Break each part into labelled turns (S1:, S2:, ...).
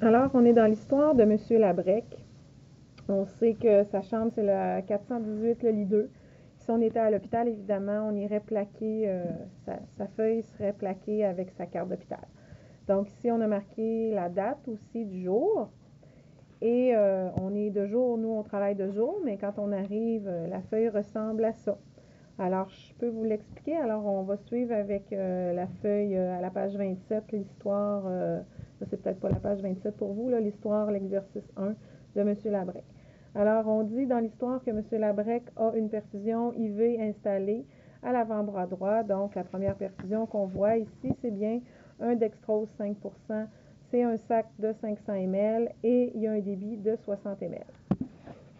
S1: Alors, on est dans l'histoire de Monsieur Labrec. On sait que sa chambre, c'est le 418, le lit 2. Si on était à l'hôpital, évidemment, on irait plaquer, sa feuille serait plaquée avec sa carte d'hôpital. Donc ici, on a marqué la date aussi du jour. Et on est de jour, nous, on travaille de jour, mais quand on arrive, la feuille ressemble à ça. Alors, je peux vous l'expliquer. Alors, on va suivre avec la feuille à la page 27, l'histoire, ça c'est peut-être pas la page 27 pour vous, là, l'histoire, l'exercice 1 de M. Labrec. Alors, on dit dans l'histoire que M. Labrec a une perfusion IV installée à l'avant-bras droit. Donc, la première perfusion qu'on voit ici, c'est bien un dextrose 5%. C'est un sac de 500 ml et il y a un débit de 60 ml.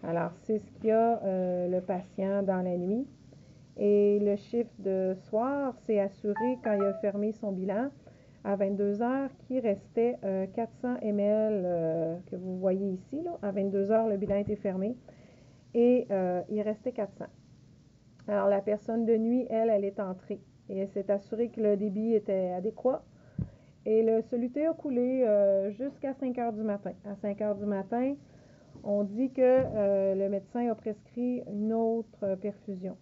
S1: Alors, c'est ce qu'il y a le patient dans la nuit. Et le chiffre de soir s'est assuré quand il a fermé son bilan à 22 heures qu'il restait 400 ml que vous voyez ici. Là. À 22 heures, le bilan était fermé et il restait 400. Alors, la personne de nuit, elle est entrée et elle s'est assurée que le débit était adéquat. Et le soluté a coulé jusqu'à 5 heures du matin. À 5 heures du matin, on dit que le médecin a prescrit une autre perfusion.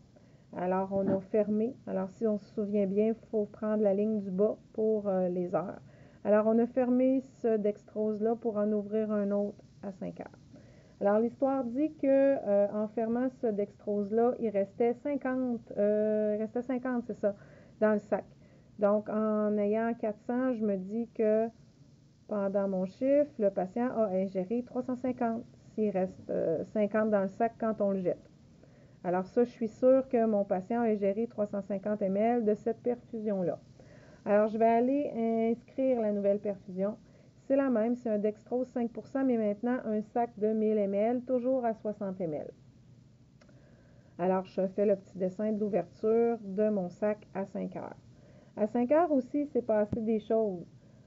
S1: Alors, on a fermé. Alors, si on se souvient bien, il faut prendre la ligne du bas pour les heures. Alors, on a fermé ce dextrose-là pour en ouvrir un autre à 5 heures. Alors, l'histoire dit que en fermant ce dextrose-là, il restait 50, c'est ça, dans le sac. Donc, en ayant 400, je me dis que pendant mon chiffre, le patient a ingéré 350 s'il reste 50 dans le sac quand on le jette. Alors ça, je suis sûre que mon patient a ingéré 350 ml de cette perfusion-là. Alors, je vais aller inscrire la nouvelle perfusion. C'est la même, c'est un dextrose 5%, mais maintenant un sac de 1000 ml, toujours à 60 ml. Alors, je fais le petit dessin de l'ouverture de mon sac à 5 heures. À 5 heures aussi, il s'est passé des choses.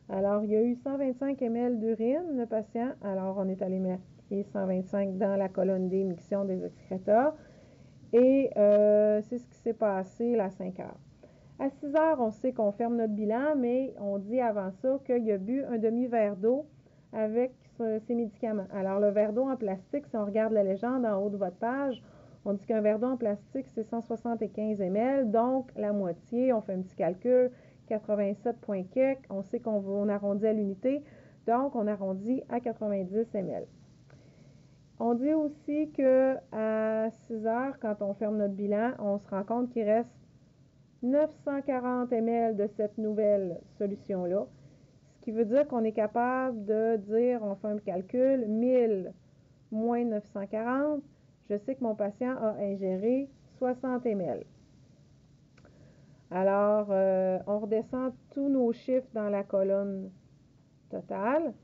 S1: Alors, il y a eu 125 ml d'urine, le patient. Alors, on est allé marquer 125 dans la colonne d'émission des excréteurs. Et c'est ce qui s'est passé à 5 heures. À 6 heures, on sait qu'on ferme notre bilan, mais on dit avant ça qu'il a bu un demi-verre d'eau avec ses médicaments. Alors, le verre d'eau en plastique, si on regarde la légende en haut de votre page, on dit qu'un verre d'eau en plastique, c'est 175 ml, donc la moitié, on fait un petit calcul, 87 points quelques, on sait qu'on arrondit à l'unité, donc on arrondit à 90 ml. On dit aussi qu'à 6 heures, quand on ferme notre bilan, on se rend compte qu'il reste 940 ml de cette nouvelle solution-là, ce qui veut dire qu'on est capable de dire, on fait un calcul, 1000 moins 940, je sais que mon patient a ingéré 60 ml. Alors, on redescend tous nos chiffres dans la colonne totale.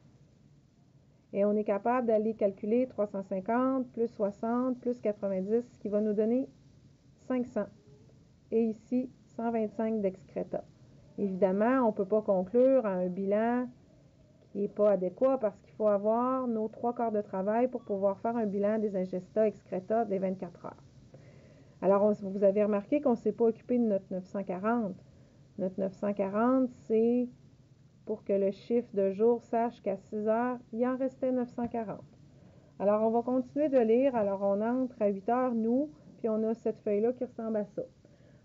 S1: Et on est capable d'aller calculer 350 plus 60 plus 90, ce qui va nous donner 500. Et ici, 125 d'excréta. Évidemment, on ne peut pas conclure à un bilan qui n'est pas adéquat parce qu'il faut avoir nos 3 quarts de travail pour pouvoir faire un bilan des ingestats excréta des 24 heures. Alors, vous avez remarqué qu'on ne s'est pas occupé de notre 940. Notre 940, c'est pour que le chiffre de jour sache qu'à 6 heures, il en restait 940. Alors, on va continuer de lire. Alors, on entre à 8 heures, nous, puis on a cette feuille-là qui ressemble à ça.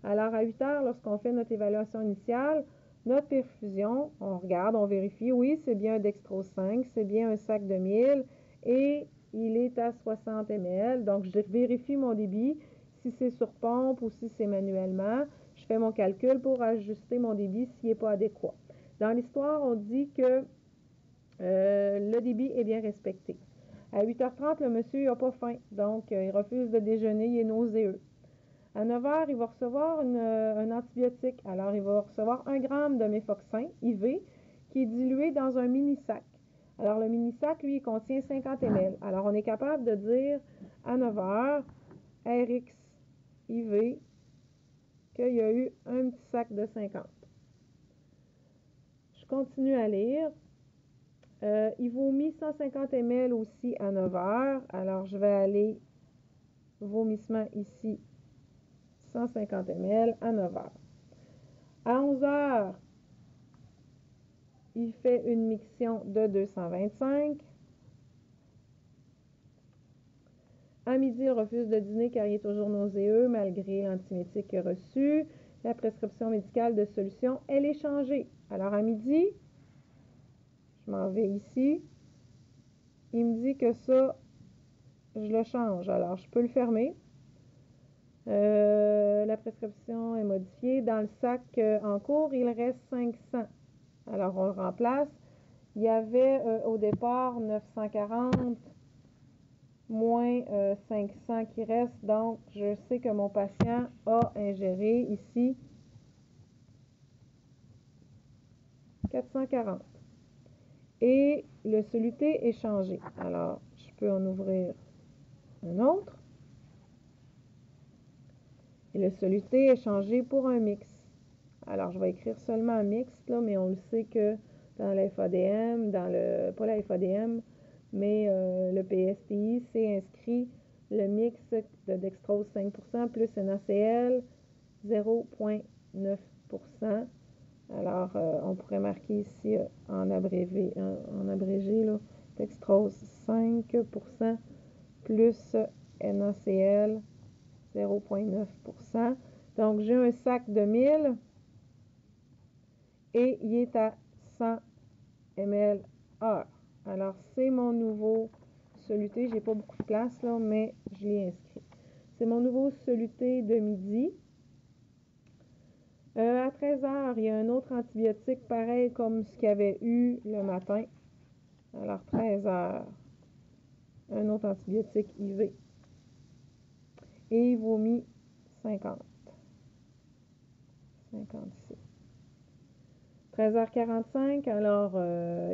S1: Alors, à 8 heures, lorsqu'on fait notre évaluation initiale, notre perfusion, on regarde, on vérifie, oui, c'est bien un dextrose 5, c'est bien un sac de 1000 et il est à 60 ml. Donc, je vérifie mon débit, si c'est sur pompe ou si c'est manuellement. Je fais mon calcul pour ajuster mon débit s'il n'est pas adéquat. Dans l'histoire, on dit que le débit est bien respecté. À 8h30, le monsieur n'a pas faim, donc il refuse de déjeuner, il est nauséeux. À 9h, il va recevoir un antibiotique. Alors, il va recevoir 1 gramme de méfoxin IV qui est dilué dans un mini-sac. Alors, le mini-sac, lui, il contient 50 ml. Alors, on est capable de dire à 9h, RX IV, qu'il y a eu un petit sac de 50. Je continue à lire. Il vomit 150 ml aussi à 9 heures. Alors, je vais aller vomissement ici, 150 ml à 9 heures. À 11 heures, il fait une miction de 225. À midi, il refuse de dîner car il est toujours nauséeux malgré l'antiemétique reçu. La prescription médicale de solution, elle est changée. Alors, à midi, je m'en vais ici. Il me dit que ça, je le change. Alors, je peux le fermer. La prescription est modifiée. Dans le sac en cours, il reste 500. Alors, on le remplace. Il y avait au départ 940 moins 500 qui reste. Donc, je sais que mon patient a ingéré ici 440. Et le soluté est changé. Alors, je peux en ouvrir un autre. Et le soluté est changé pour un mix. Alors, je vais écrire seulement un mix, là, mais on le sait que dans la FADM, pas la FADM, mais le PSTI, c'est inscrit le mix de dextrose 5% plus NaCl 0,9%. Alors, on pourrait marquer ici en abrégé, là, dextrose 5% plus NaCl 0,9%. Donc, j'ai un sac de 1000 et il est à 100 ml/h. Alors, c'est mon nouveau soluté. J'ai pas beaucoup de place, là, mais je l'ai inscrit. C'est mon nouveau soluté de midi. À 13h, il y a un autre antibiotique pareil comme ce qu'il y avait eu le matin. Alors, 13h, un autre antibiotique IV. Et il vomit 50. 56. 13h45, alors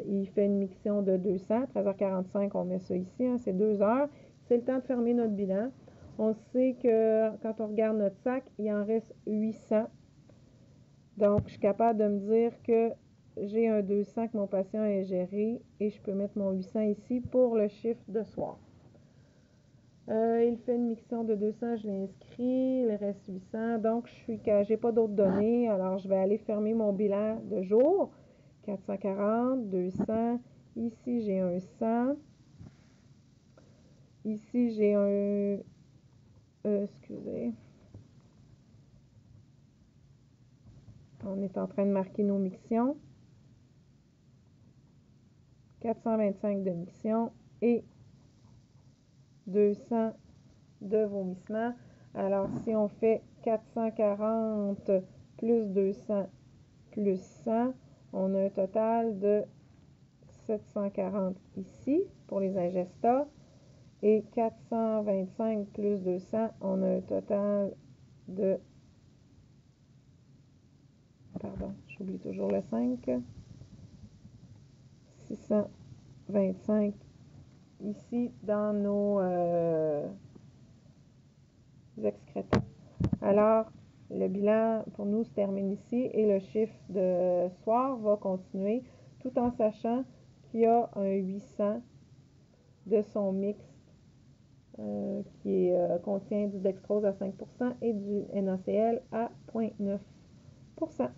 S1: il fait une miction de 200. 13h45, on met ça ici, hein, c'est 2 heures. C'est le temps de fermer notre bilan. On sait que quand on regarde notre sac, il en reste 800. Donc, je suis capable de me dire que j'ai un 200 que mon patient a ingéré et je peux mettre mon 800 ici pour le chiffre de soir. Il fait une miction de 200, je l'ai inscrit, il reste 800. Donc, je n'ai pas d'autres données, alors je vais aller fermer mon bilan de jour. 440, 200. Ici, j'ai un 100. Ici, j'ai un... excusez. On est en train de marquer nos mictions. 425 de miction et 200 de vomissement. Alors, si on fait 440 plus 200 plus 100, on a un total de 740 ici pour les ingestats. Et 425 plus 200, on a un total de... Pardon, j'oublie toujours le 5. 625 ici dans nos excrétants. Alors, le bilan pour nous se termine ici et le chiffre de soir va continuer tout en sachant qu'il y a un 800 de son mix qui contient du dextrose à 5% et du NaCl à 0,9%.